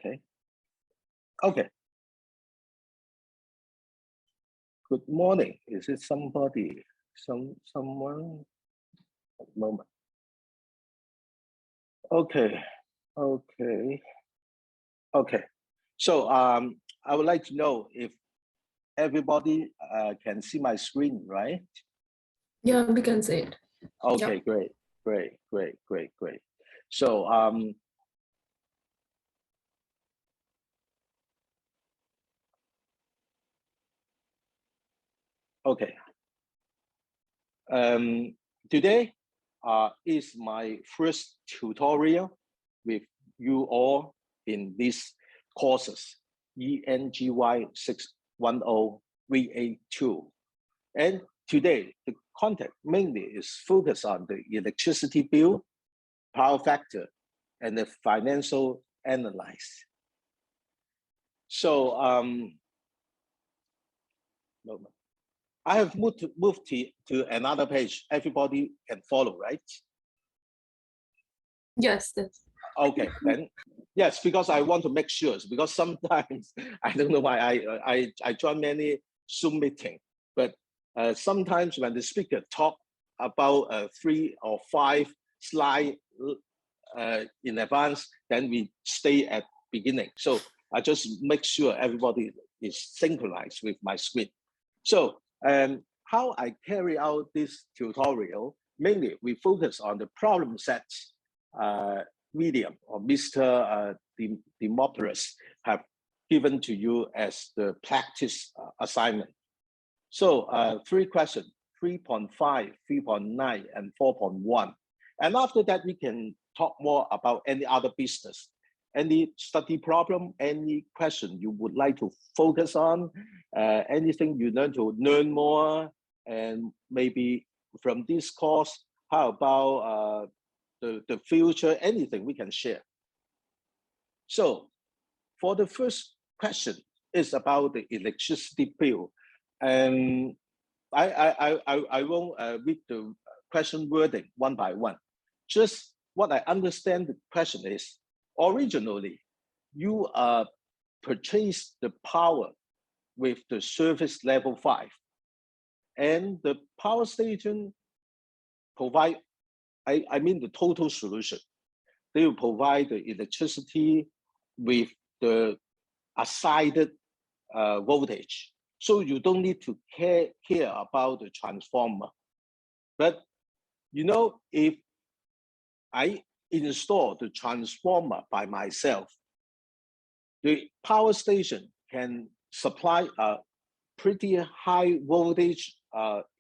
Okay. Okay. Good morning. Is it somebody? Someone? Moment. Okay. Okay. Okay. So I would like to know if everybody can see my screen, right? Yeah, we can see it. Okay, Yep. great. So okay. Today is my first tutorial with you all in these courses, ENGY610 VA2. And today, the content mainly is focused on the electricity bill, power factor, and the financial analysis. So I have moved to another page. Everybody can follow, right? Yes. Okay, then yes, because I want to make sure, because sometimes I don't know why I join many Zoom meeting, but sometimes when the speaker talk about 3 or 5 slides in advance, then we stay at beginning. So I just make sure everybody is synchronized with my screen. So how I carry out this tutorial, mainly we focus on the problem sets medium or Mr. Demopoulos have given to you as the practice assignment. So 3 questions, 3.5, 3.9, and 4.1. And after that, we can talk more about any other business, any study problem, any question you would like to focus on, anything you learn to learn more, and maybe from this course, how about the future, anything we can share. So for the first question is about the electricity bill. And I won't read the question wording one by one. Just what I understand the question is, originally, you purchased the power with the service level 5. And the power station provide, I mean the total solution. They will provide the electricity with the assigned voltage. So you don't need to care about the transformer. But you know, if I install the transformer by myself, the power station can supply a pretty high voltage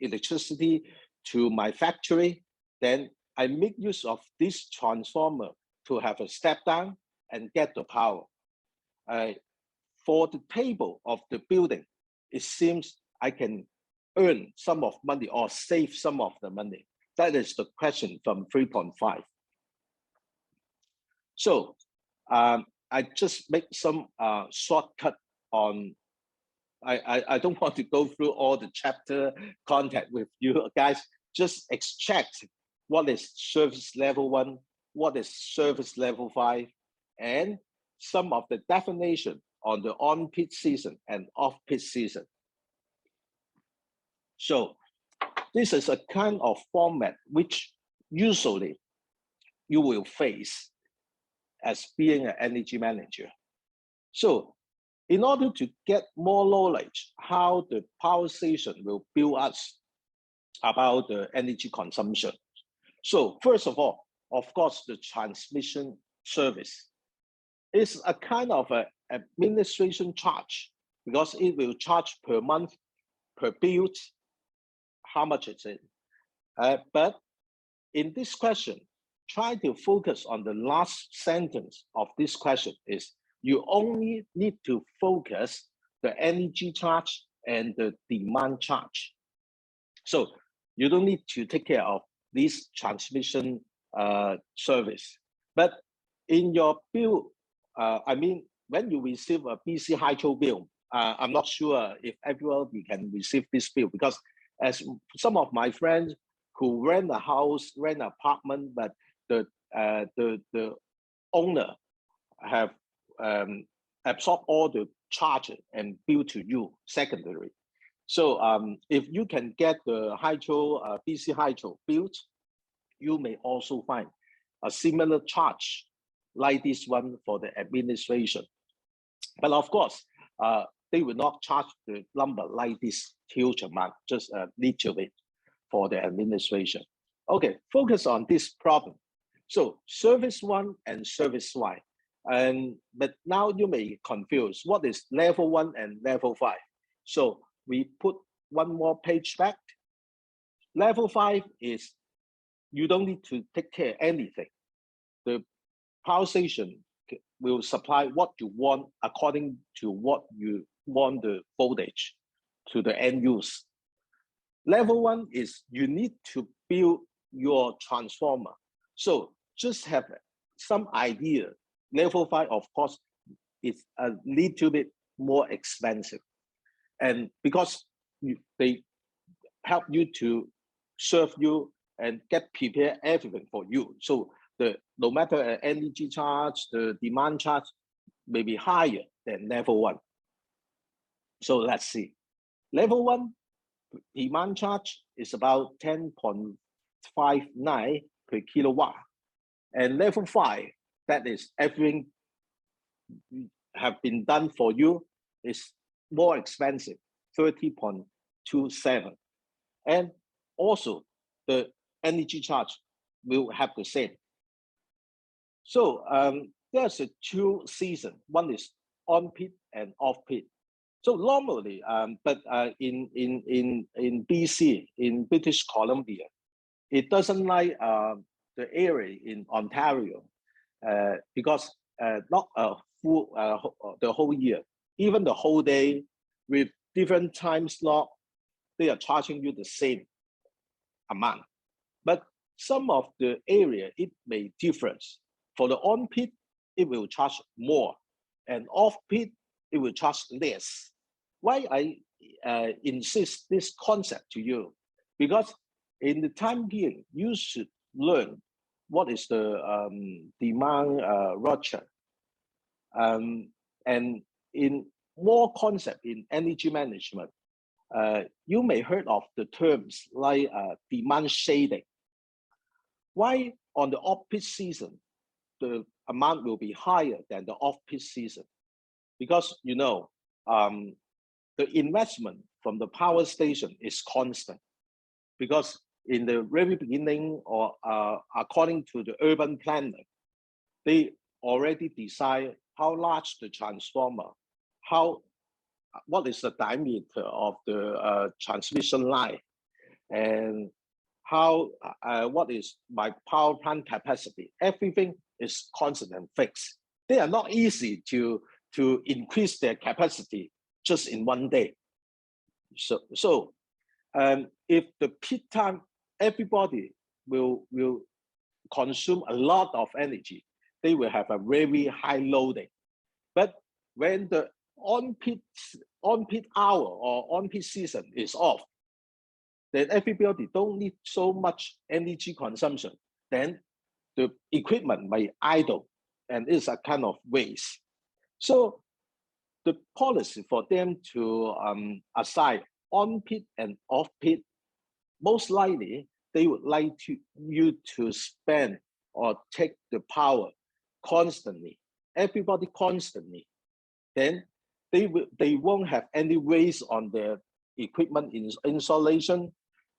electricity to my factory. Then I make use of this transformer to have a step down and get the power. For the table of the building, it seems I can earn some of money or save some of the money. That is the question from 3.5. So I just make some shortcut on, I don't want to go through all the chapter content with you guys, just extract what is service level 1, what is service level 5, and some of the definition on the on-peak season and off-peak season. So this is a kind of format which usually you will face as being an energy manager. So in order to get more knowledge how the power station will bill us about the energy consumption. So first of all, of course, the transmission service is a kind of an administration charge because it will charge per month, per bill, how much is it? But in this question, try to focus on the last sentence of this question is you only need to focus the energy charge and the demand charge. So you don't need to take care of this transmission service. But in your bill, I mean, when you receive a BC Hydro bill, I'm not sure if everybody can receive this bill because as some of my friends who rent a house, rent an apartment, but the owner have absorb all the charge and bill to you secondary. So if you can get the hydro, DC hydro built, you may also find a similar charge like this one for the administration. But of course, they will not charge the number like this huge amount, just a little bit for the administration. Okay, focus on this problem. So service 1 and service Y. But now you may confuse what is level 1 and level 5. So we put one more page back. Level 5 is you don't need to take care of anything. The power station will supply what you want according to what you want the voltage to the end use. Level 1 is you need to build your transformer. So just have some idea. Level 5, of course, is a little bit more expensive. And because they help you to serve you and get prepared everything for you. So no matter energy charge, the demand charge may be higher than level 1. So let's see. Level 1 demand charge is about 10.59 per kilowatt. And level 5, that is everything have been done for you, is more expensive, 30.27. And also the energy charge will have the same. So there's a 2 seasons. One is on peak and off peak. So normally, in BC, in British Columbia, it doesn't like the area in Ontario because not the whole year, even the whole day with different time slot, they are charging you the same amount. But some of the area, it may differ. For the on-peak, it will charge more, and off-peak, it will charge less. Why I insist this concept to you? Because in the time being, you should learn what is the demand rupture. And in more concept in energy management, you may heard of the terms like demand shading. Why on the off-peak season, the amount will be higher than the off-peak season? Because, you know, the investment from the power station is constant. Because in the very beginning, or according to the urban planner, they already decide how large the transformer, what is the diameter of the transmission line, and what is my power plant capacity. Everything is constant and fixed. They are not easy to increase their capacity just in one day. So if the peak time, everybody will consume a lot of energy, they will have a very high loading. But when the on-peak hour or on-peak season is off, then everybody don't need so much energy consumption. Then the equipment may idle, and it's a kind of waste. So the policy for them to assign on-peak and off-peak, most likely they would like you to spend or take the power constantly, everybody constantly. Then they won't have any waste on their equipment installation.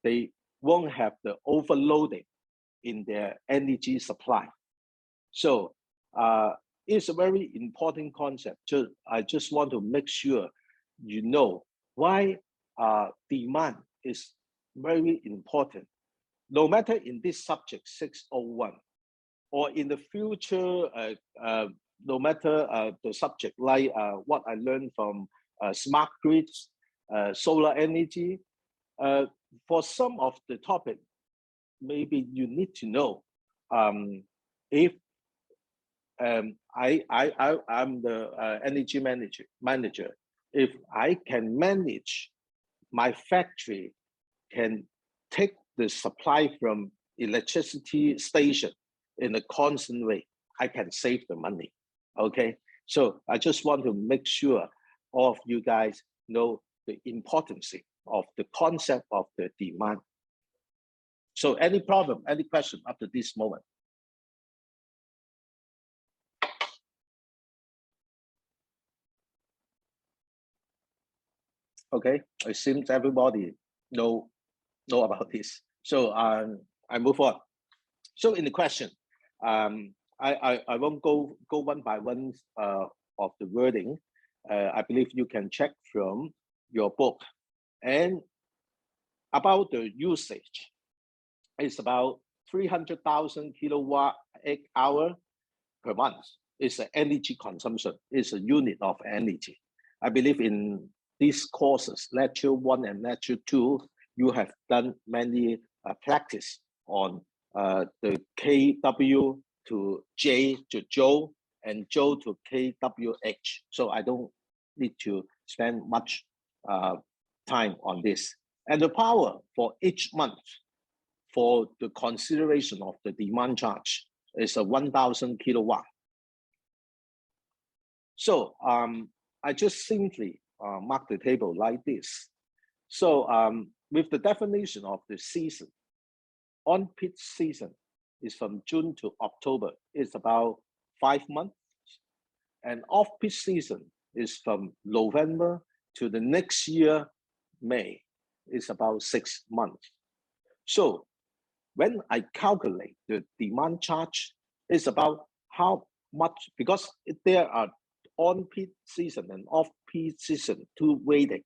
They won't have the overloading in their energy supply. So it's a very important concept. I just want to make sure you know why demand is very important. No matter in this subject 601 or in the future, no matter the subject like what I learned from smart grids, solar energy, for some of the topic, maybe you need to know if I'm the energy manager. If I can manage my factory, can take the supply from electricity station in a constant way, I can save the money. Okay, So I just want to make sure all of you guys know the importance of the concept of the demand. So any problem, any question up to this moment? Okay, it seems everybody know about this. So I move on. So in the question, I won't go one by one of the wording. I believe you can check from your book. And about the usage, it's about 300,000 kilowatt-hour per month. It's an energy consumption. It's a unit of energy. I believe in these courses, lecture 1 and lecture 2, you have done many practice on the kW to J to joule and joule to kWh. So I don't need to spend much time on this. And the power for each month for the consideration of the demand charge is a 1,000 kilowatt. So I just simply mark the table like this. So with the definition of the season, on-peak season is from June to October. It's about 5 months. And off-peak season is from November to the next year, May. It's about 6 months. So when I calculate the demand charge, it's about how much, because there are on-peak season and off-peak season, two weighting.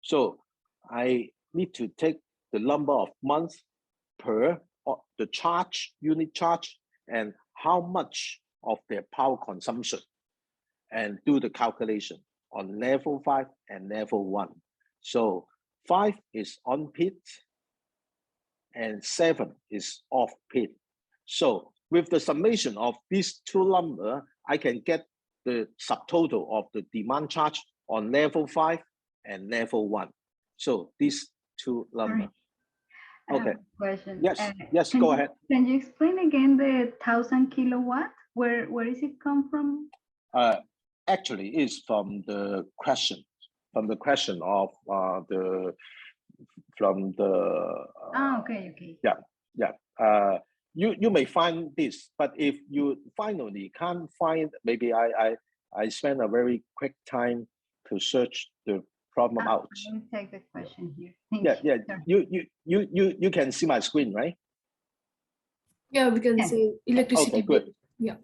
So I need to take the number of months per the charge, unit charge, and how much of their power consumption, and do the calculation on level 5 and level 1. So 5 is on peak and 7 is off peak. So with the summation of these two numbers, I can get the subtotal of the demand charge on level 5 and level 1. So these two numbers. Okay. Question. Yes, go ahead. Can you explain again the 1,000 kilowatt? Where is it come from? Actually, it's from the question of okay. Yeah. You may find this, but if you finally can't find, maybe I spend a very quick time to search the problem out. Let me take the question here. You can see my screen, right? Yeah, we can see electricity. Okay, good. Yeah.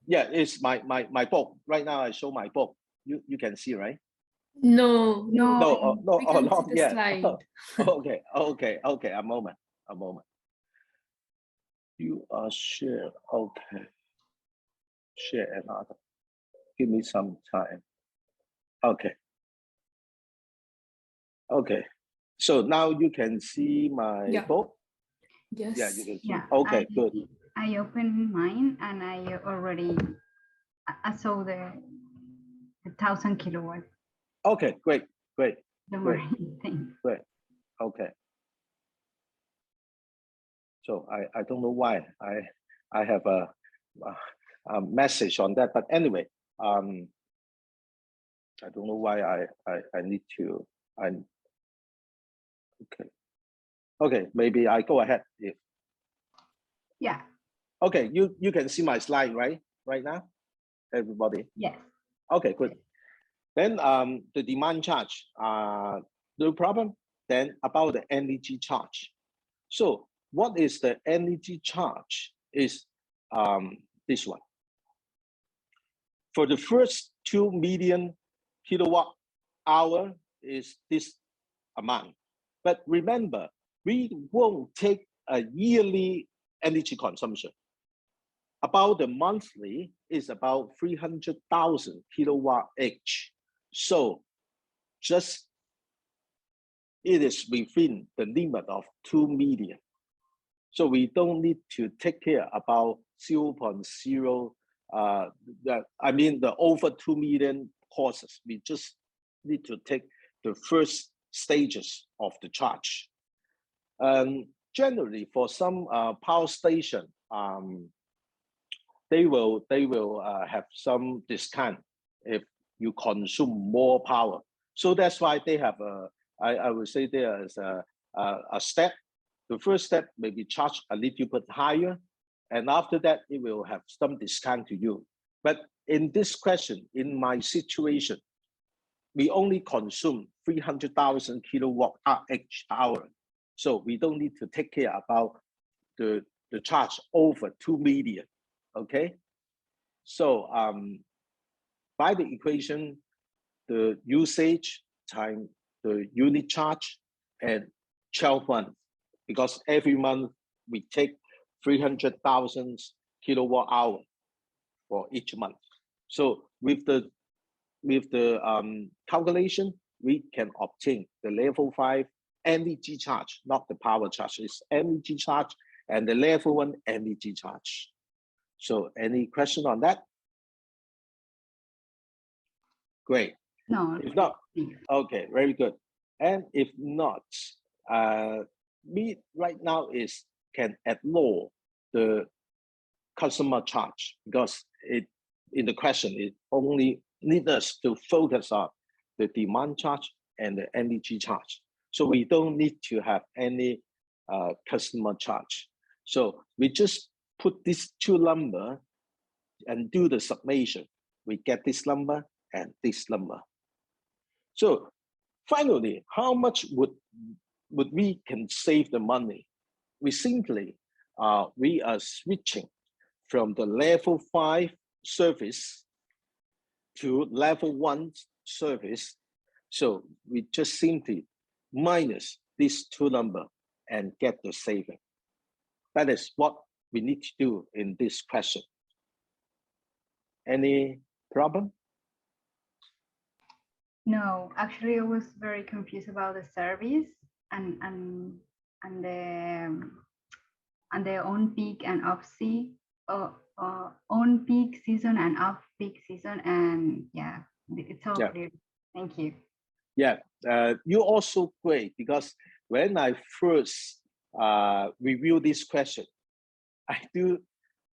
It's my book. Right now I show my book. You can see, right? No. We can not see the yet. slide. Okay. A moment. You are share. Okay. Share another. Give me some time. Okay. So now you can see my book. Yes. Yeah, you can see. Okay, good. I opened mine and I already saw the 1,000 kilowatt. Okay, great. Don't worry. Thanks. Great. Okay. So I don't know why I have a message on that, but anyway, I don't know why I need to. Okay. Maybe I go ahead. Yeah. Okay, you can see my slide right now, everybody. Yes. Okay, good. Then the demand charge, no problem. Then about the energy charge. So what is the energy charge? Is this one. For the first 2 million kilowatt hour is this amount. But remember, we won't take a yearly energy consumption. About the monthly is about 300,000 kilowatt each. So just it is within the limit of 2 million. So we don't need to take care about 0.0, I mean the over 2 million courses. We just need to take the first stages of the charge. Generally for some power station, they will have some discount if you consume more power. So that's why they have I would say there is a step. The first step may be charged a little bit higher, and after that it will have some discount to you. But in this question, in my situation, we only consume 300,000 kilowatt each hour. So we don't need to take care about the charge over 2 million, okay? So by the equation, the usage times the unit charge and 12 months, because every month we take 300,000 kilowatt hour for each month. So with the calculation, we can obtain the level 5 energy charge, not the power charge. It's energy charge, and the level 1 energy charge. So any question on that? Great. No. If not, okay, very good. And if not, me right now can ignore the customer charge, because in the question it only needs us to focus on the demand charge and the energy charge. So we don't need to have any customer charge. So we just put these two numbers and do the summation. We get this number and this number. So finally, how much would we can save the money? We simply we are switching from the level 5 service to level 1 service. So we just simply minus these two numbers and get the saving. That is what we need to do in this question. Any problem? No, actually, I was very confused about the service and the on-peak and off-peak, on-peak season and off-peak season, and yeah, it's all clear. Thank you. Yeah, you're also great, because when I first review this question, I do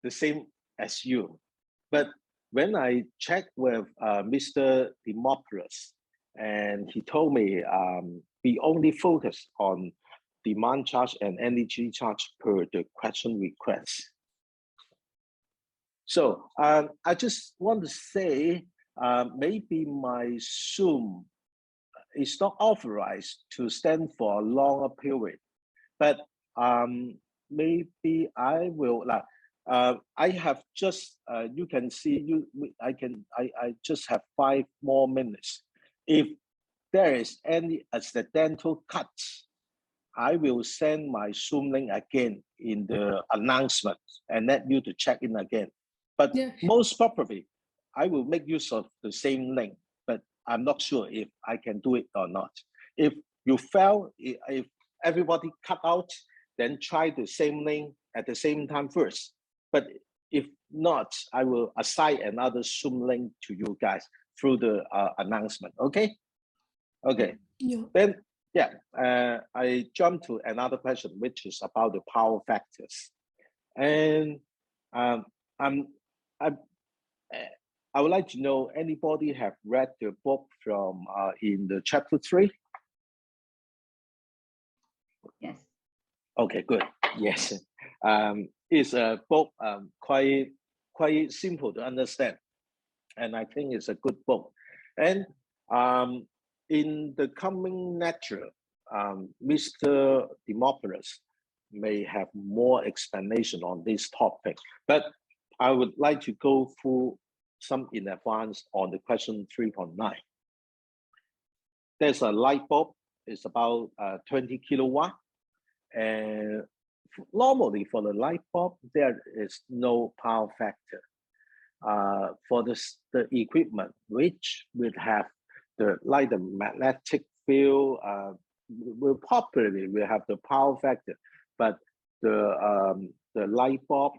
the same as you. But when I checked with Mr. Demopoulos, and he told me we only focus on demand charge and energy charge per the question request. So I just want to say maybe my Zoom is not authorized to stand for a longer period, but maybe I will I have just you can see I just have 5 more minutes. If there is any accidental cuts, I will send my Zoom link again in the announcement and let you to check in again. But most probably, I will make use of the same link, but I'm not sure if I can do it or not. If you fail, if everybody cut out, then try the same link at the same time first. But if not, I will assign another Zoom link to you guys through the announcement, okay? Okay, then I jump to another question, which is about the power factors. And I would like to know, anybody have read the book from in the chapter 3? Yes. Okay, good. Yes, it's a book quite simple to understand, and I think it's a good book. And in the coming lecture, Mr. Demopoulos may have more explanation on this topic, but I would like to go through some in advance on the question 3.9. There's a light bulb, it's about 20 kilowatt, and normally for the light bulb, there is no power factor. For the equipment, which will have the magnetic field, will have the power factor, but the light bulb,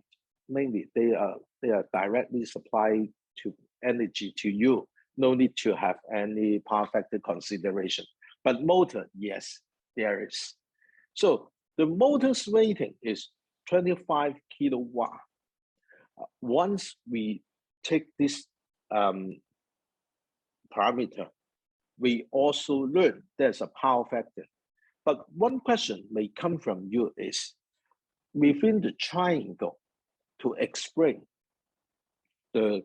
mainly they are directly supplied to energy to you. No need to have any power factor consideration. But motor, yes, there is. So the motor's rating is 25 kilowatt. Once we take this parameter, we also learn there's a power factor. But one question may come from you is, within the triangle, to explain the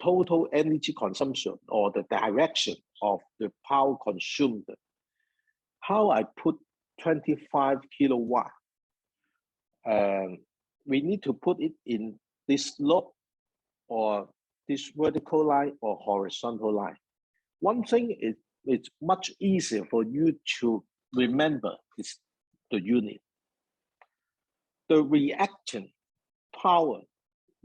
total energy consumption or the direction of the power consumed, how I put 25 kilowatt, we need to put it in this slope or this vertical line or horizontal line. One thing is it's much easier for you to remember is the unit. The reaction power,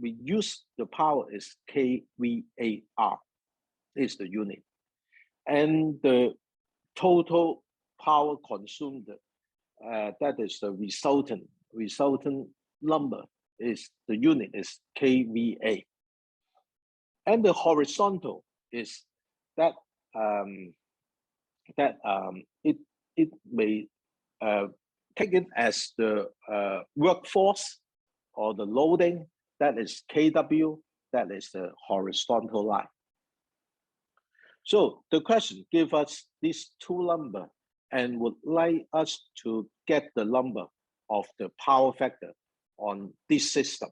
we use the power is kVAR, is the unit. And the total power consumed, that is the resultant number, is the unit is kVA. And the horizontal is that it may take it as the workforce or the loading, that is kW, that is the horizontal line. So the question gives us these two numbers and would like us to get the number of the power factor on this system.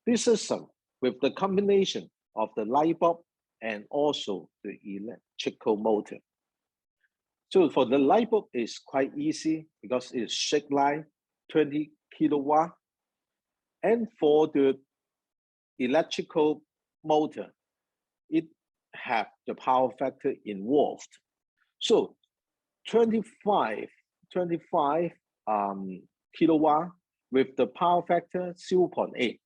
This system with the combination of the light bulb and also the electrical motor. So for the light bulb, it's quite easy because it's straight line, 20 kilowatt. And for the electrical motor, it have the power factor involved. So 25 kilowatt with the power factor 0.8.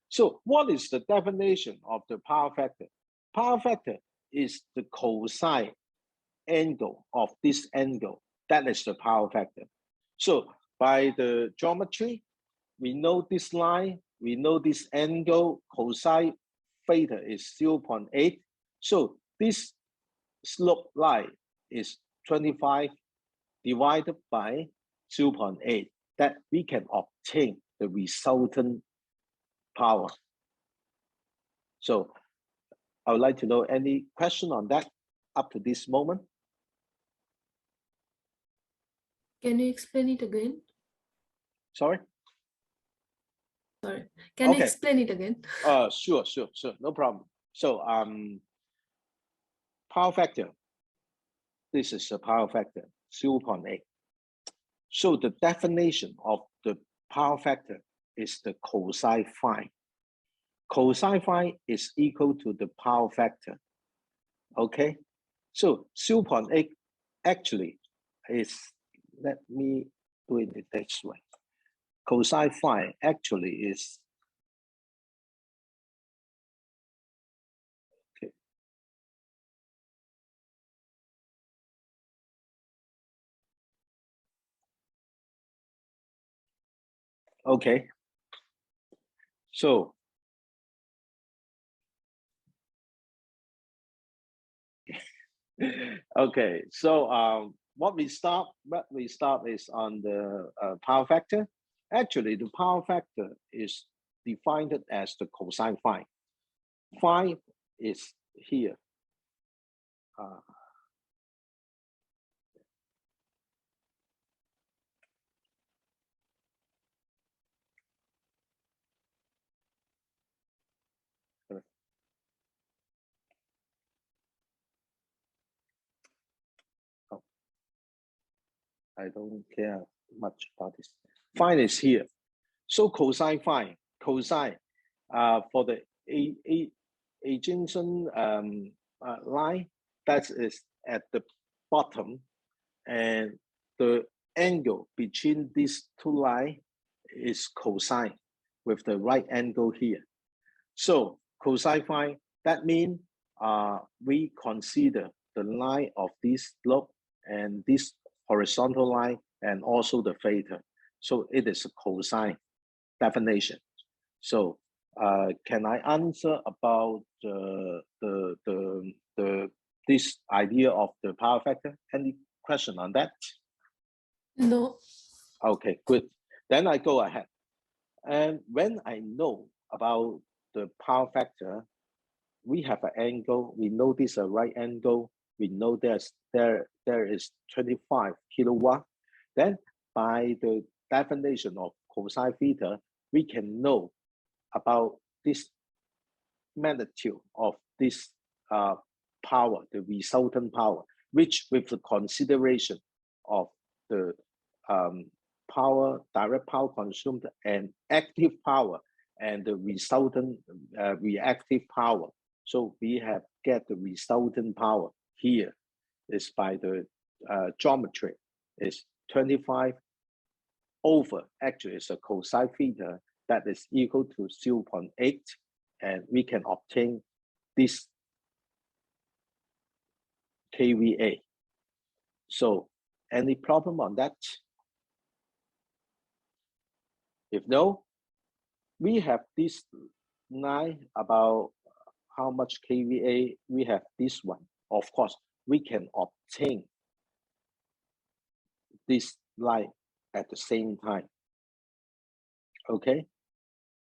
So what is the definition of the power factor? Power factor is the cosine angle of this angle. That is the power factor. So by the geometry, we know this line, we know this angle, cosine theta is 0.8. So this slope line is 25 divided by 0.8, that we can obtain the resultant power. So I would like to know any question on that up to this moment. Can you explain it again? Sorry? Sorry. Can you Okay. explain it again? Sure, no problem. So power factor, this is a power factor, 0.8. So the definition of the power factor is the cosine phi. Cosine phi is equal to the power factor. Okay, so 0.8 actually is, let me do it this way. Cosine phi actually is, okay. Okay, so okay, so what we start is on the power factor. Actually, the power factor is defined as the cosine phi. Phi is here. I don't care much about this. Phi is here. So cosine phi, cosine for the adjacent line, that is at the bottom, and the angle between these two lines is cosine with the right angle here. So cosine phi, that means we consider the line of this slope and this horizontal line and also the theta. So it is a cosine definition. So can I answer about this idea of the power factor? Any question on that? No. Okay, good. Then I go ahead. And when I know about the power factor, we have an angle. We know this is a right angle. We know there is 25 kilowatt. Then by the definition of cosine theta, we can know about this magnitude of this power, the resultant power, which with the consideration of the power, direct power consumed and active power and the resultant reactive power. So we have get the resultant power here is by the geometry is 25 over, actually it's a cosine theta that is equal to 0.8, and we can obtain this kVA. So any problem on that? If no, we have this line about how much kVA, we have this one. Of course, we can obtain this line at the same time. Okay,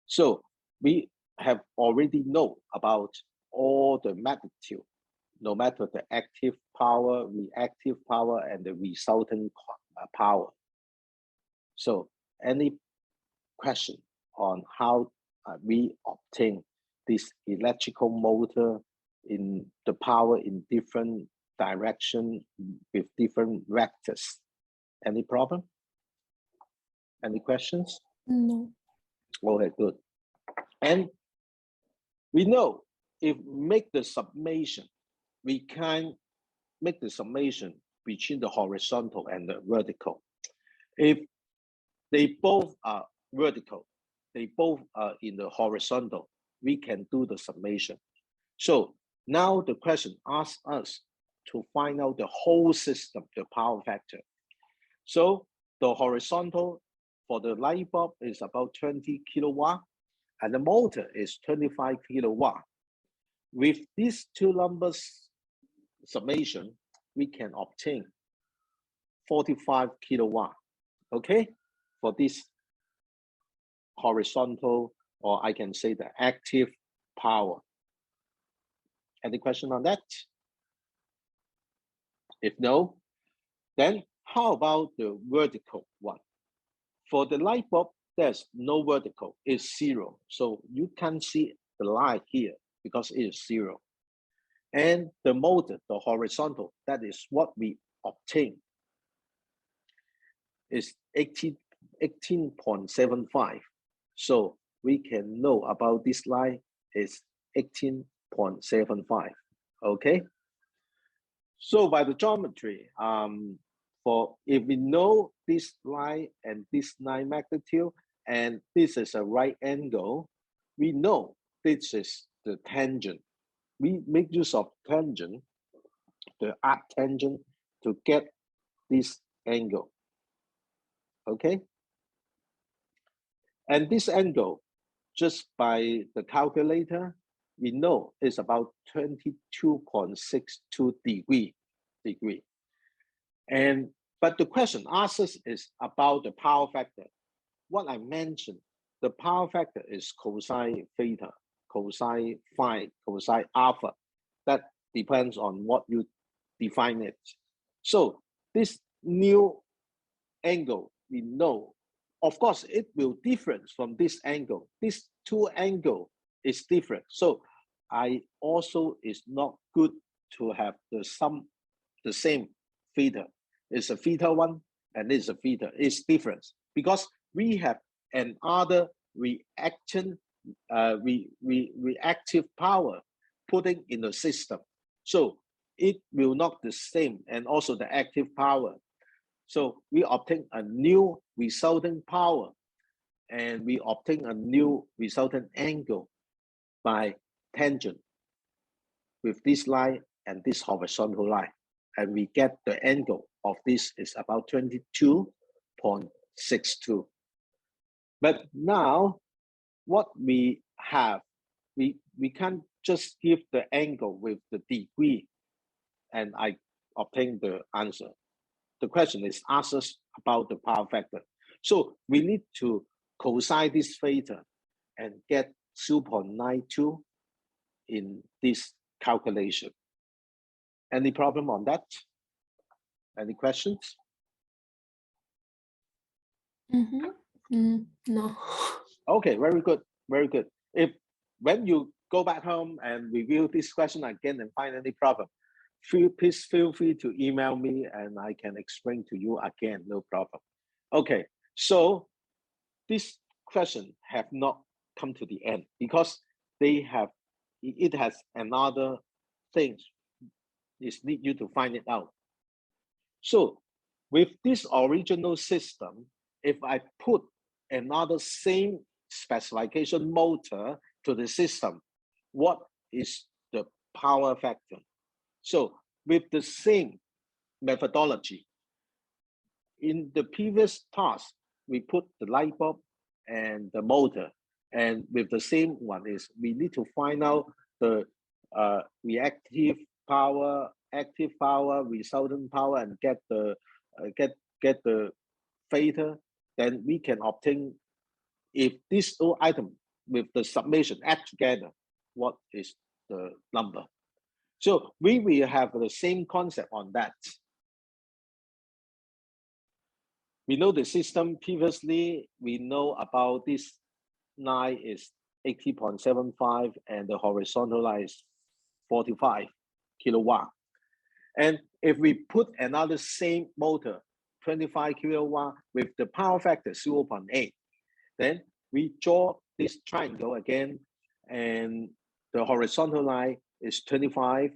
so we have already know about all the magnitude, no matter the active power, reactive power, and the resultant power. So any question on how we obtain this electrical motor in the power in different direction with different vectors? Any problem? Any questions? No. Okay, good. And we know if make the summation, we can make the summation between the horizontal and the vertical. If they both are vertical, they both are in the horizontal, we can do the summation. So now the question asks us to find out the whole system, the power factor. So the horizontal for the light bulb is about 20 kilowatt, and the motor is 25 kilowatt. With these two numbers summation, we can obtain 45 kilowatt, okay, for this horizontal, or I can say the active power. Any question on that? If no, then how about the vertical one? For the light bulb, there's no vertical, it's zero. So you can see the line here because it is zero. And the motor, the horizontal, that is what we obtain, is 18.75. So we can know about this line is 18.75, okay? So by the geometry, for if we know this line and this line magnitude, and this is a right angle, we know this is the tangent. We make use of tangent, the arctangent, to get this angle, okay? And this angle, just by the calculator, we know is about 22.62 degree. And but the question asked us is about the power factor. What I mentioned, the power factor is cosine theta, cosine phi, cosine alpha. That depends on what you define it. So this new angle, we know, of course, it will differ from this angle. This two angle is different. So I also is not good to have the same theta. It's a theta one and it's a theta. It's different because we have another reactive power putting in the system. So it will not the same, and also the active power. So we obtain a new resultant power and we obtain a new resultant angle by tangent with this line and this horizontal line. And we get the angle of this is about 22.62. But now what we have, we can't just give the angle with the degree and I obtain the answer. The question is asked us about the power factor. So we need to cosine this theta and get 0.92 in this calculation. Any problem on that? Any questions? No. Okay, very good, very good. If when you go back home and review this question again and find any problem, please feel free to email me and I can explain to you again, no problem. Okay, so this question have not come to the end because it has another thing. Is need you to find it out. So with this original system, if I put another same specification motor to the system, what is the power factor? So with the same methodology, in the previous task, we put the light bulb and the motor, and with the same one is we need to find out the reactive power, active power, resultant power, and get the theta. Then we can obtain if this two item with the summation add together, what is the number? So we will have the same concept on that. We know the system previously, we know about this line is 80.75 and the horizontal line is 45 kilowatt. And if we put another same motor, 25 kilowatt with the power factor 0.8, then we draw this triangle again, and the horizontal line is 25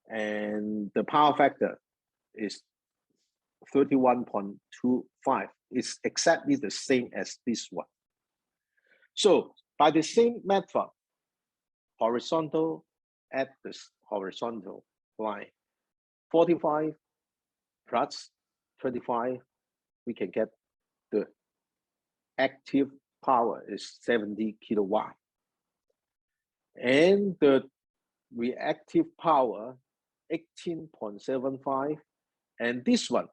and the power factor is 31.25. It's exactly the same as this one. So by the same method, horizontal at this horizontal line, 45 plus 25, we can get the active power is 70 kilowatt. And the reactive power, 18.75, and this one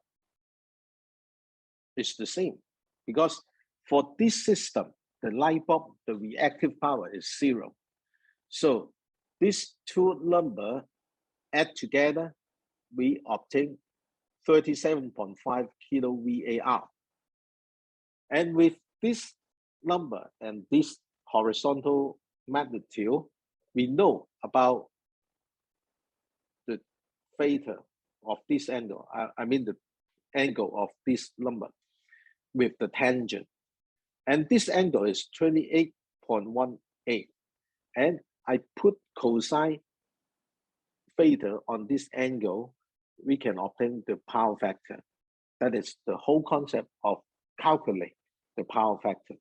is the same because for this system, the light bulb, the reactive power is 0. So these two numbers add together, we obtain 37.5 kilo VAR. And with this number and this horizontal magnitude, we know about the theta of this angle. I mean the angle of this number with the tangent. And this angle is 28.18. And I put cosine theta on this angle, we can obtain the power factor. That is the whole concept of calculate the power factor.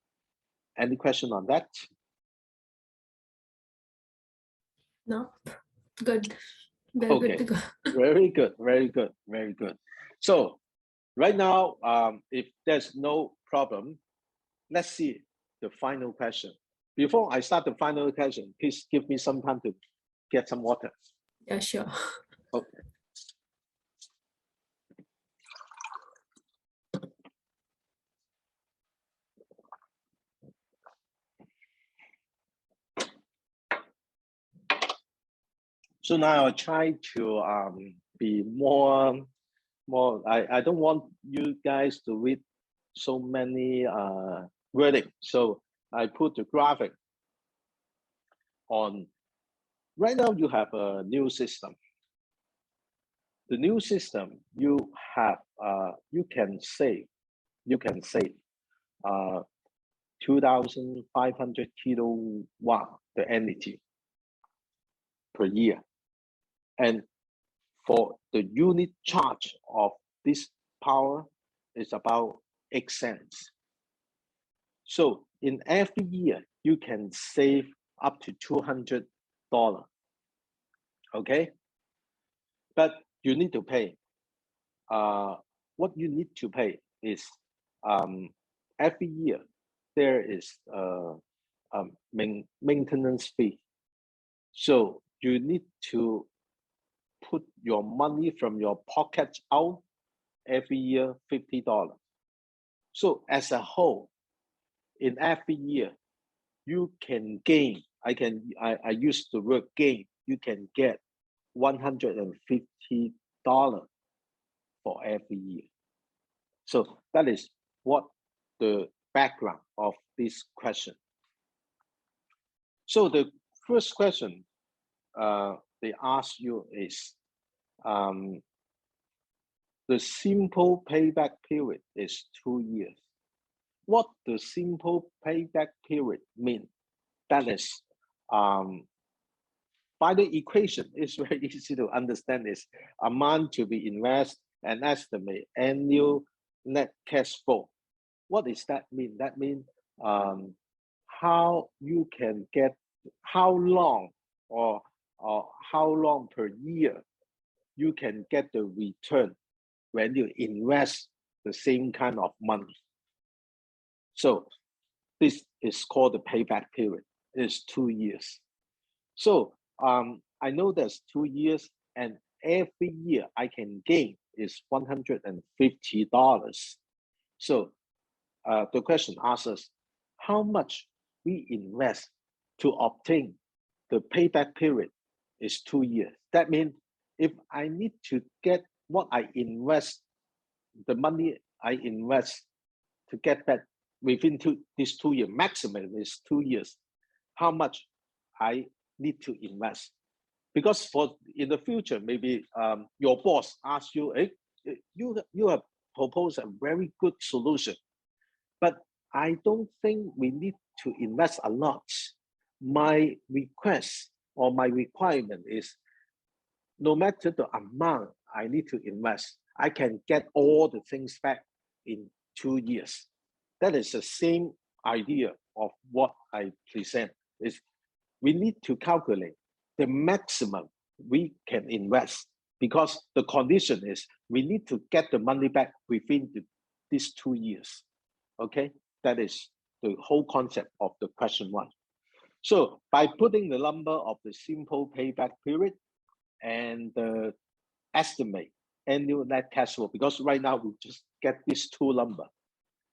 Any question on that? No. Good. Very good to go. Very good, very good, very good. So right now, if there's no problem, let's see the final question. Before I start the final question, please give me some time to get some water. Yeah, sure. Okay. So now I'll try to be more. I don't want you guys to read so many wording. So I put the graphic on. Right now you have a new system. The new system you have you can save 2,500 kilowatt the energy per year. And for the unit charge of this power is about 8 cents. So in every year, you can save up to $200. Okay? But you need to pay. What you need to pay is every year there is a maintenance fee. So you need to put your money from your pocket out every year, $50. So as a whole, in every year, you can gain I use the word gain, you can get $150 for every year. So that is what the background of this question. So the first question they ask you is, the simple payback period is 2 years. What the simple payback period mean? That is, by the equation, it's very easy to understand, is amount to be invested and estimate annual net cash flow. What does that mean? That means how you can get, how long or how long per year you can get the return when you invest the same kind of money. So this is called the payback period. It's 2 years. So I know there's 2 years, and every year I can gain is $150. So the question asks us, how much we invest to obtain the payback period is 2 years. That means if I need to get what I invest, the money I invest to get back within these 2 years, maximum is 2 years, how much I need to invest. Because for in the future, maybe your boss asks you, hey, you have proposed a very good solution, but I don't think we need to invest a lot. My request or my requirement is, no matter the amount I need to invest, I can get all the things back in 2 years. That is the same idea of what I present. Is we need to calculate the maximum we can invest, because the condition is we need to get the money back within these 2 years. Okay, that is the whole concept of the question 1. So by putting the number of the simple payback period and the estimate annual net cash flow, because right now we just get these 2 numbers,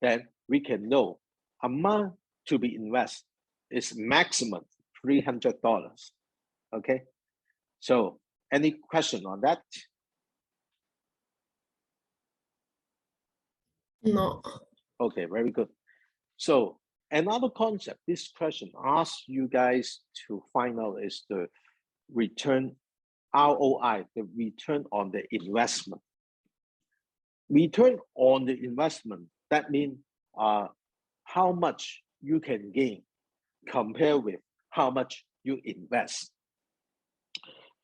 then we can know amount to be invested is maximum $300. Okay, so any question on that? No. Okay, very good. So another concept this question asks you guys to find out is the return, ROI, the return on the investment. Return on the investment, that means how much you can gain compared with how much you invest.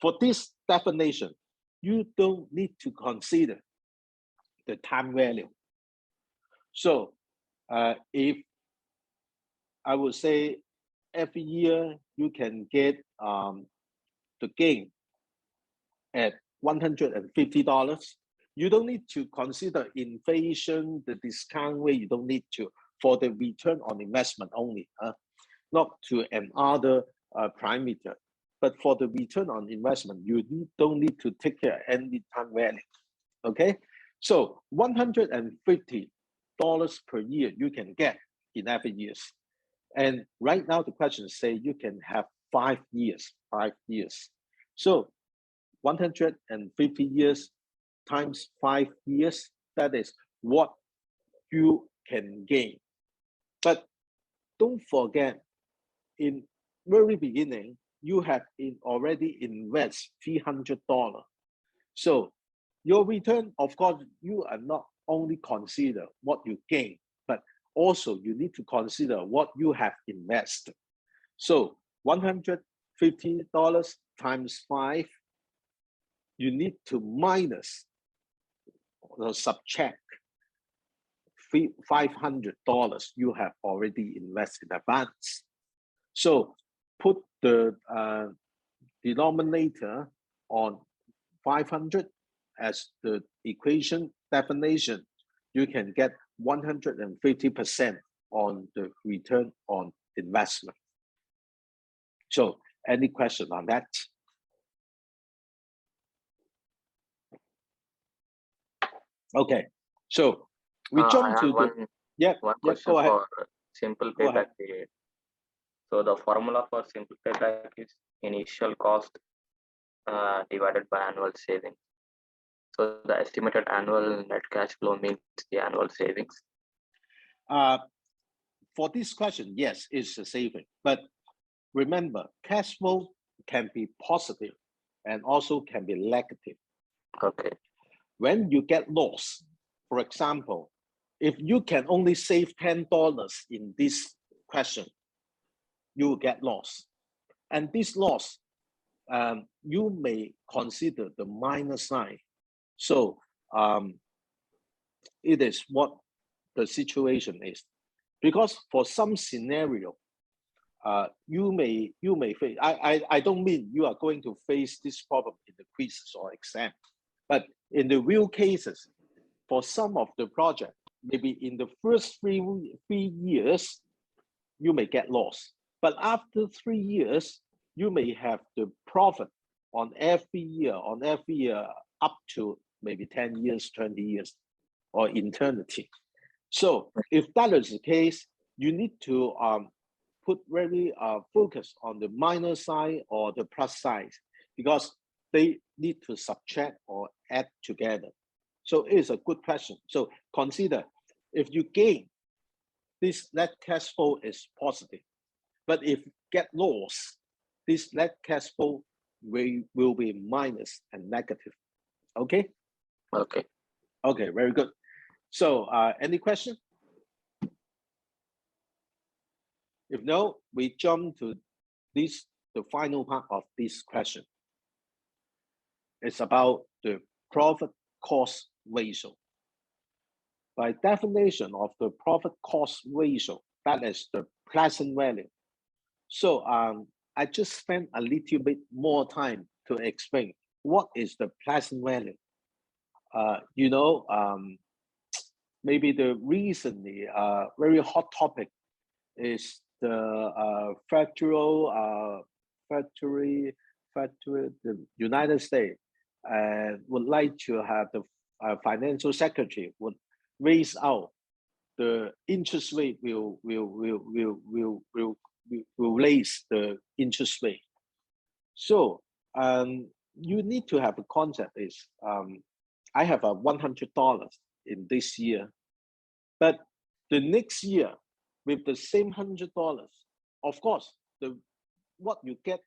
For this definition, you don't need to consider the time value. So if I would say every year you can get the gain at $150, you don't need to consider inflation, the discount rate, you don't need to, for the return on investment only, not to another parameter. But for the return on investment, you don't need to take care of any time value. Okay, so $150 per year you can get in every years. And right now the question say you can have 5 years, 5 years. So 150 years times 5 years, that is what you can gain. But don't forget, in very beginning, you have already invest $300. So your return, of course, you are not only consider what you gain, but also you need to consider what you have invested. So $150 times 5, you need to minus or subtract $500 you have already invested in advance. So put the denominator on 500 as the equation definition, you can get 150% on the return on investment. So any question on that? Okay, so we jump to the one question go ahead. for simple payback period. So the formula for simplified like is initial cost divided by annual savings. So the estimated annual net cash flow means the annual savings. For this question, yes, it's a saving. But remember, cash flow can be positive and also can be negative. Okay. When you get lost, for example, if you can only save $10 in this question, you will get lost. And this loss, you may consider the minus sign. So it is what the situation is. Because for some scenario, you may face, I don't mean you are going to face this problem in the quizzes or exam, but in the real cases, for some of the project, maybe in the first three years, you may get lost. But after 3 years, you may have the profit on every year up to maybe 10 years, 20 years, or eternity. So if that is the case, you need to put very focus on the minus side or the plus side, because they need to subtract or add together. So it is a good question. So consider if you gain, this net cash flow is positive. But if get lost, this net cash flow will be minus and negative. Okay? Okay. Okay, very good. So any question? If no, we jump to this, the final part of this question. It's about the profit cost ratio. By definition of the profit cost ratio, that is the present value. So I just spent a little bit more time to explain what is the present value. You know, maybe the recently very hot topic is the the United States would like to have the financial secretary would raise out the interest rate will raise the interest rate. So you need to have a concept is I have a $100 in this year, but the next year with the same $100, of course, what you get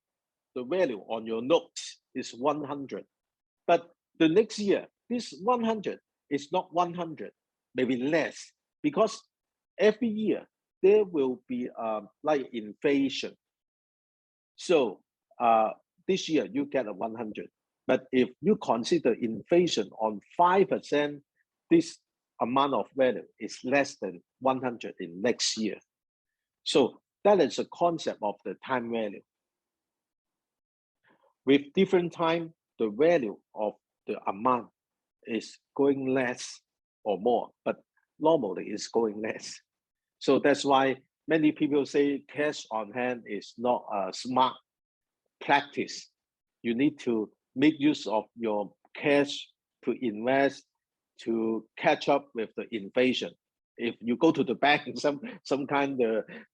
the value on your notes is 100, but the next year this 100 is not 100, maybe less, because every year there will be like inflation. So this year you get a 100, but if you consider inflation on 5%, this amount of value is less than 100 in next year. So that is the concept of the time value. With different time, the value of the amount is going less or more, but normally it's going less. So that's why many people say cash on hand is not a smart practice. You need to make use of your cash to invest, to catch up with the inflation. If you go to the bank, some kind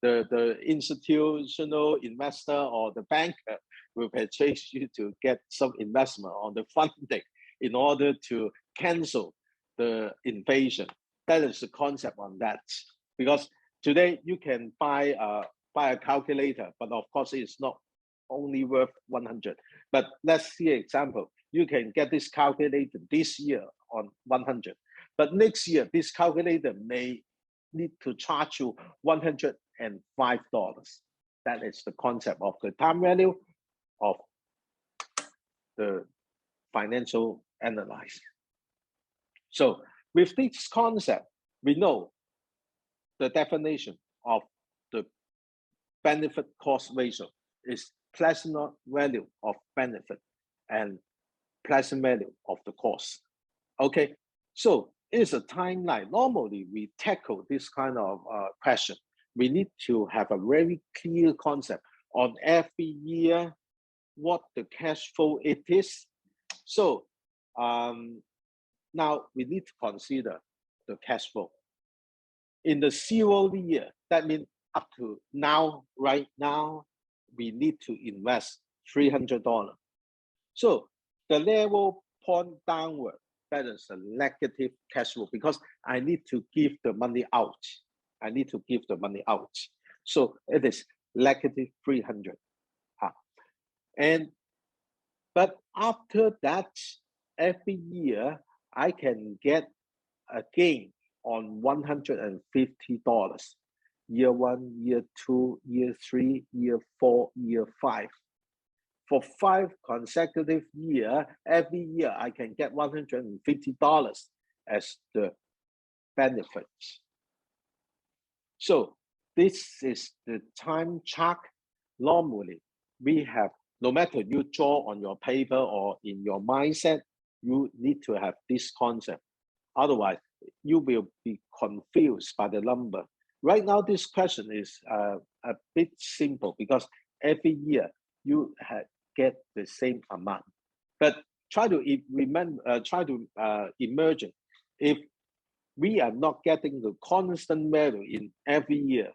the institutional investor or the banker will purchase you to get some investment on the funding in order to cancel the inflation. That is the concept on that. Because today you can buy a calculator, but of course it's not only worth 100. But let's see an example. You can get this calculator this year on 100, but next year this calculator may need to charge you $105. That is the concept of the time value of the financial analysis. So with this concept, we know the definition of the benefit cost ratio is present value of benefit and present value of the cost. Okay, so it's a timeline. Normally, we tackle this kind of question. We need to have a very clear concept on every year what the cash flow it is. So now we need to consider the cash flow. In the 0 year, that means up to now, right now, we need to invest $300. So the level point downward, that is a negative cash flow because I need to give the money out. I need to give the money out. So it is negative 300. But after that, every year I can get a gain on $150. Year 1, year 2, year 3, year 4, year 5. For 5 consecutive years, every year I can get $150 as the benefits. So this is the time chart. Normally, we have, no matter you draw on your paper or in your mindset, you need to have this concept. Otherwise, you will be confused by the number. Right now, this question is a bit simple because every year you get the same amount. But try to imagine if we are not getting the constant value in every year,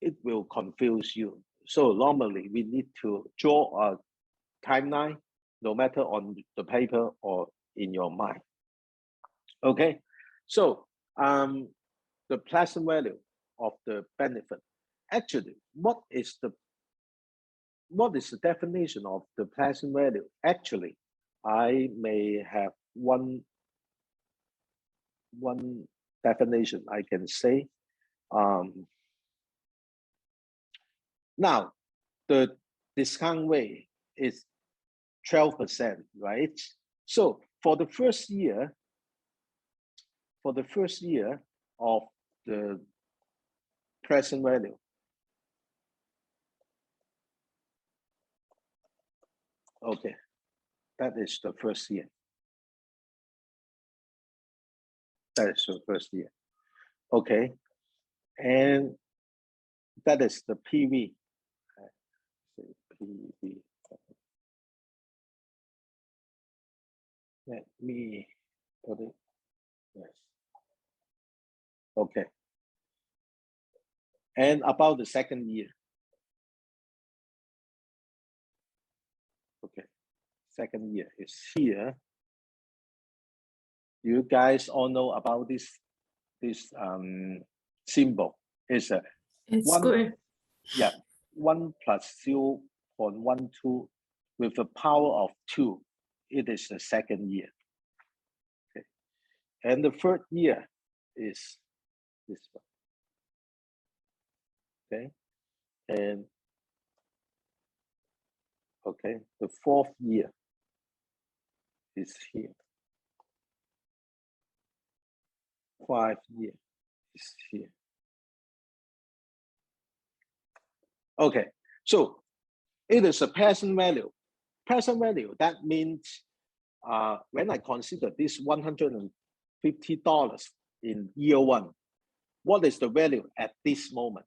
it will confuse you. So normally we need to draw a timeline, no matter on the paper or in your mind. Okay, so the present value of the benefit. Actually, what is the definition of the present value? Actually, I may have one definition I can say. Now, the discount rate is 12%, right? So for the first year of the present value, okay, that is the first year. That is the first year. Okay, and that is the PV. PV. Let me put it. Yes. Okay. And about the second year. Okay. Second year is here. You guys all know about this symbol. It's a It's one, square. yeah, 1 plus 0.12 with a power of 2. It is the second year. Okay. And the third year is this one. Okay. And okay, the fourth year is here. 5 year is here. Okay, so it is a present value. Present value, that means when I consider this $150 in year 1, what is the value at this moment?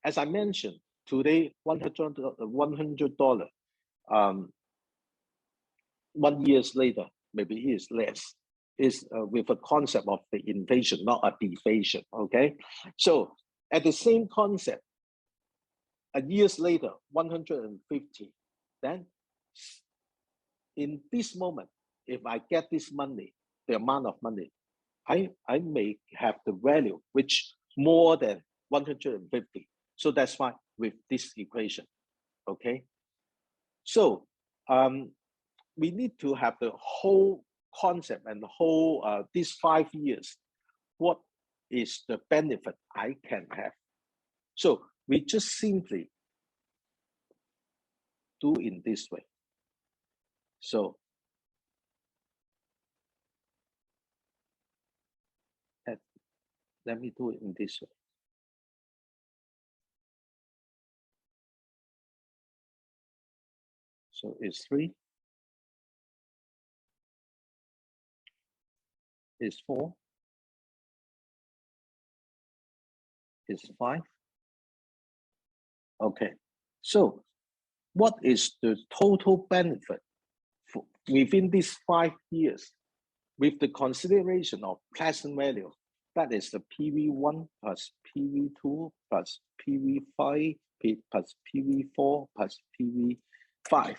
As I mentioned, today, $100, 1 year later, maybe it is less. Is with a concept of the inflation, not a deflation, okay? So at the same concept, a years later, 150, then in this moment, if I get this money, the amount of money, I may have the value which more than 150. So that's why with this equation, okay? So we need to have the whole concept and the whole these 5 years. What is the benefit I can have? So we just simply do in this way. So let me do it in this way. So it's 3. It's 4. It's 5. Okay. So what is the total benefit for within these 5 years with the consideration of present value? That is the PV1 plus PV2 plus PV5 plus PV4 plus PV5.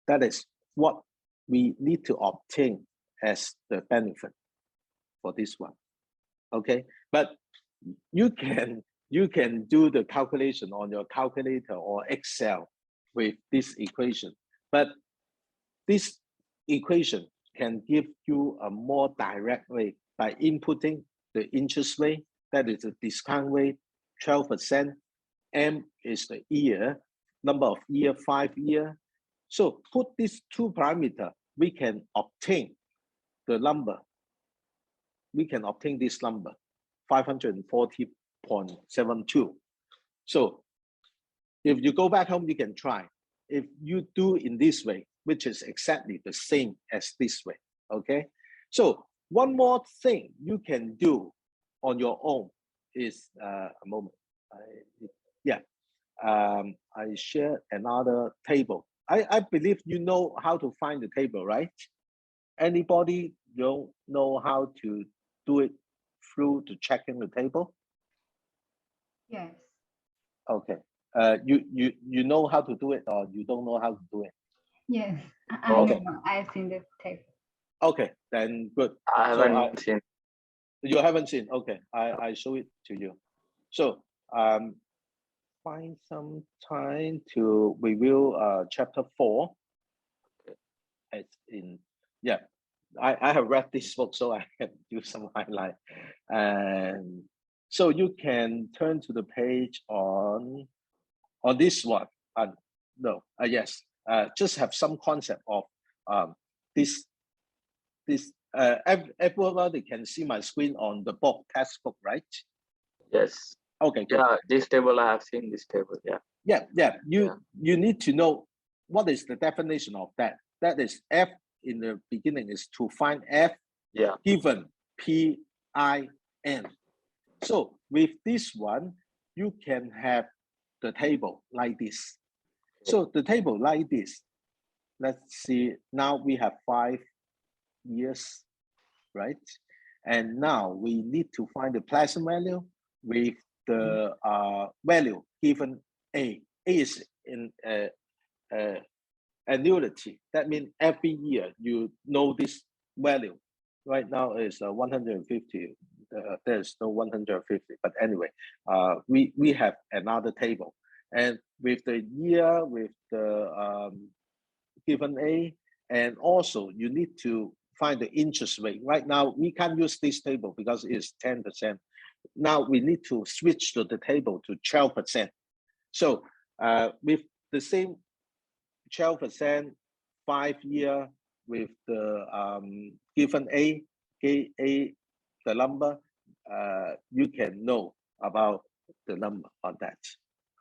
That is what we need to obtain as the benefit for this one. Okay, but you can do the calculation on your calculator or Excel with this equation, but this equation can give you a more direct way by inputting the interest rate, that is the discount rate, 12%. M is the year, number of year, 5 year. So put these two parameters, we can obtain the number. We can obtain this number, 540.72. So if you go back home, you can try. If you do in this way, which is exactly the same as this way, okay? So one more thing you can do on your own is, a moment. I share another table. I believe you know how to find the table, right? Anybody don't know how to do it through to checking the table? Yes. Okay. You know how to do it, or you don't know how to do it? Yes. Okay. know. I've seen the table. Okay, then good. I haven't seen. You haven't seen. Okay, I show it to you. So find some time to review chapter 4. It's in, yeah, I have read this book, so I can do some highlight. And so you can turn to the page on this one. Yes, just have some concept of this. Everybody can see my screen on the book, textbook, right? Yes. Okay, good. Yeah, this table I have seen this table. Yeah. You need to know what is the definition of that. That is F in the beginning is to find F given PIN. So with this one, you can have the table like this. So the table like this. Let's see. Now we have 5 years, right? And now we need to find the present value with the value given A. A is in annuity. That means every year you know this value. Right now is 150. There's no 150, but anyway, we have another table, and with the year, with the given A, and also you need to find the interest rate. Right now, we can't use this table because it's 10%. Now we need to switch to the table to 12%. So with the same 12%, 5 year with the given A, the number, you can know about the number on that.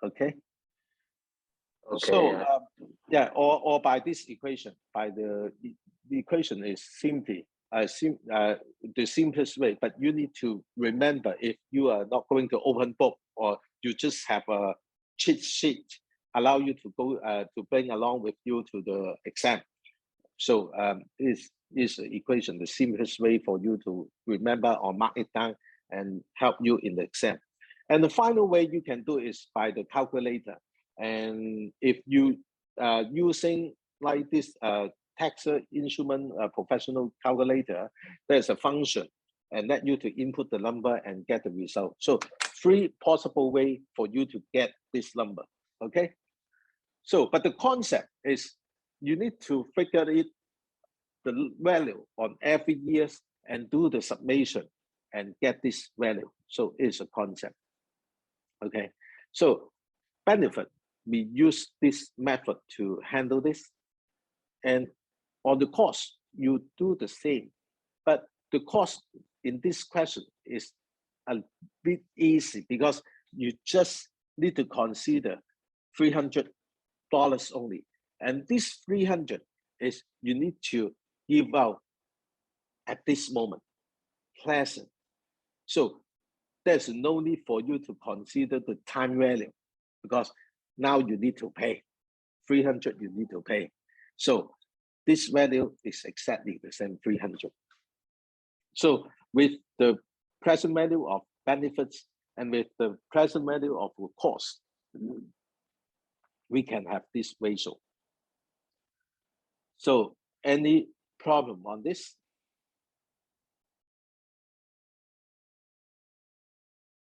Okay. So or by this equation, by the equation is simply the simplest way, but you need to remember, if you are not going to open book, or you just have a cheat sheet, allow you to go to bring along with you to the exam. So is the equation the simplest way for you to remember or mark it down and help you in the exam. And the final way you can do is by the calculator. And if you using like this Texas Instrument professional calculator, there's a function and let you to input the number and get the result. So 3 possible ways for you to get this number. Okay. So, but the concept is you need to figure it, the value on every year, and do the summation and get this value. So it's a concept. Okay. So benefit, we use this method to handle this. And on the cost, you do the same. But the cost in this question is a bit easy because you just need to consider $300 only. And this 300 is you need to give out at this moment, present. So there's no need for you to consider the time value because now you need to pay. 300 you need to pay. So this value is exactly the same, 300. So with the present value of benefits and with the present value of the cost, we can have this ratio. So any problem on this?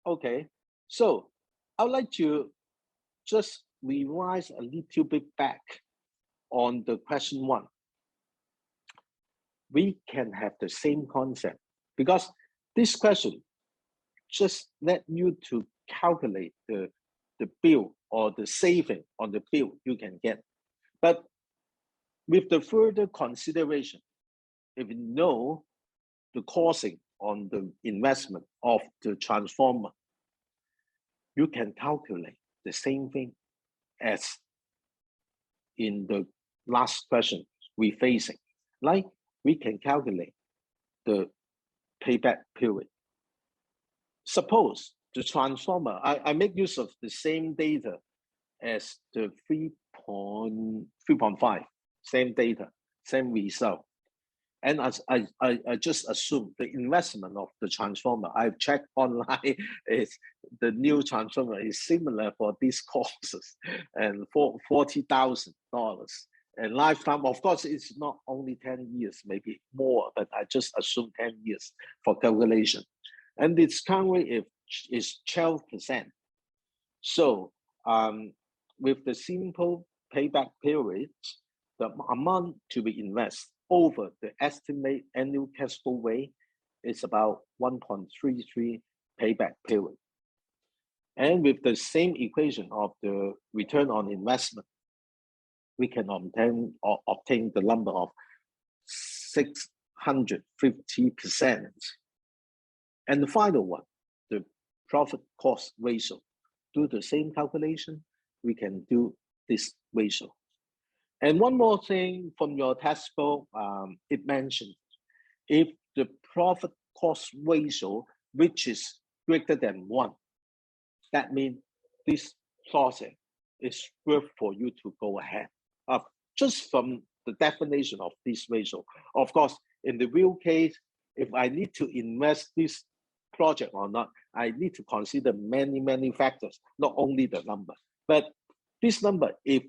Okay, so I'd like to just revise a little bit back on the question 1. We can have the same concept because this question just let you to calculate the bill or the saving on the bill you can get. But with the further consideration, if you know the costing on the investment of the transformer, you can calculate the same thing as in the last question we're facing. Like we can calculate the payback period. Suppose the transformer, I make use of the same data as the 3.5, same data, same result. And as I just assume the investment of the transformer, I've checked online, is the new transformer is similar for these costs and for $40,000. And lifetime, of course, it's not only 10 years, maybe more, but I just assume 10 years for calculation. And its current rate is 12%. So with the simple payback period, the amount to be invested over the estimated annual cash flow rate is about 1.33 payback period. And with the same equation of the return on investment, we can obtain the number of 650%. And the final one, the profit cost ratio. Do the same calculation, we can do this ratio. And one more thing from your textbook, it mentioned if the profit cost ratio which is greater than 1, that means this project is worth for you to go ahead. Just from the definition of this ratio. Of course, in the real case, if I need to invest this project or not, I need to consider many factors, not only the number. But this number, if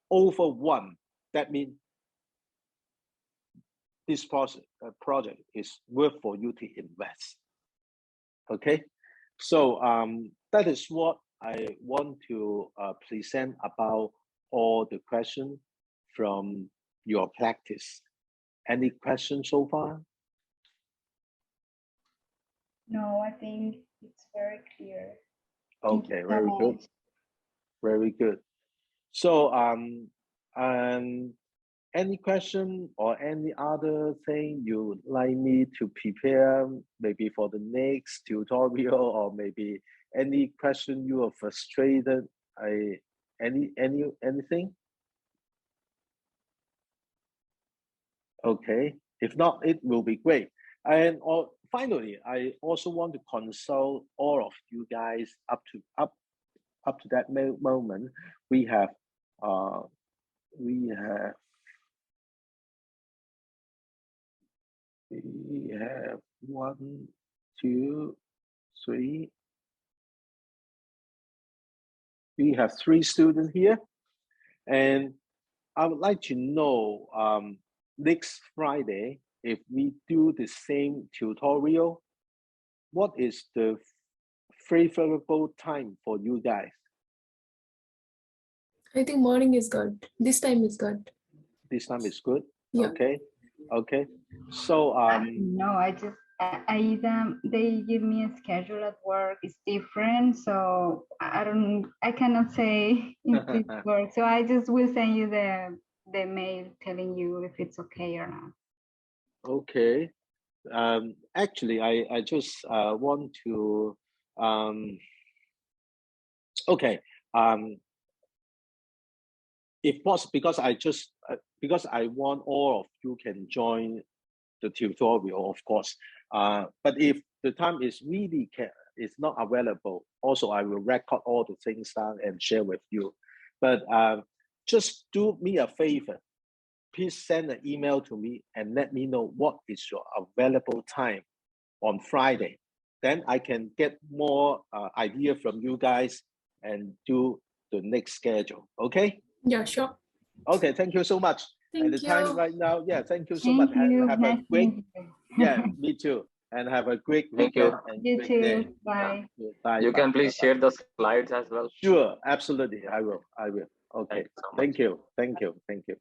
over 1, that means this project is worth for you to invest. Okay, so that is what I want to present about all the questions from your practice. Any questions so far? No, I think it's very clear. Okay, very good. Very good. So any question or any other thing you would like me to prepare maybe for the next tutorial, or maybe any question you are frustrated? Anything? Okay, if not, it will be great. And finally, I also want to consult all of you guys up to that moment. We have 1, 2, 3. We have 3 students here, and I would like to know next Friday, if we do the same tutorial, what is the favorable time for you guys? I think morning is good. This time is good. This time is good? Yeah. Okay. So no, they give me a schedule at work. It's different, so I cannot say if it works. So I just will send you the mail telling you if it's okay or not. Okay. Actually, I just want to okay. If possible, because I want all of you can join the tutorial, of course. But if the time is really is not available, also I will record all the things down and share with you. But just do me a favor. Please send an email to me and let me know what is your available time on Friday. then I can get more idea from you guys and do the next schedule. Okay. Yeah, sure. Okay. Thank you so much. And the Thank time you. right now, yeah. Thank you so much. Thank you. Have a Nice great, meeting you. yeah. Me too. And have a great Thank you. weekend and You great too. day. Bye. Bye. You bye, can please bye-bye. share the slides as well. Sure. Absolutely. I will. I will. Okay. Thank you so much. Thank you. Thank you. Thank you.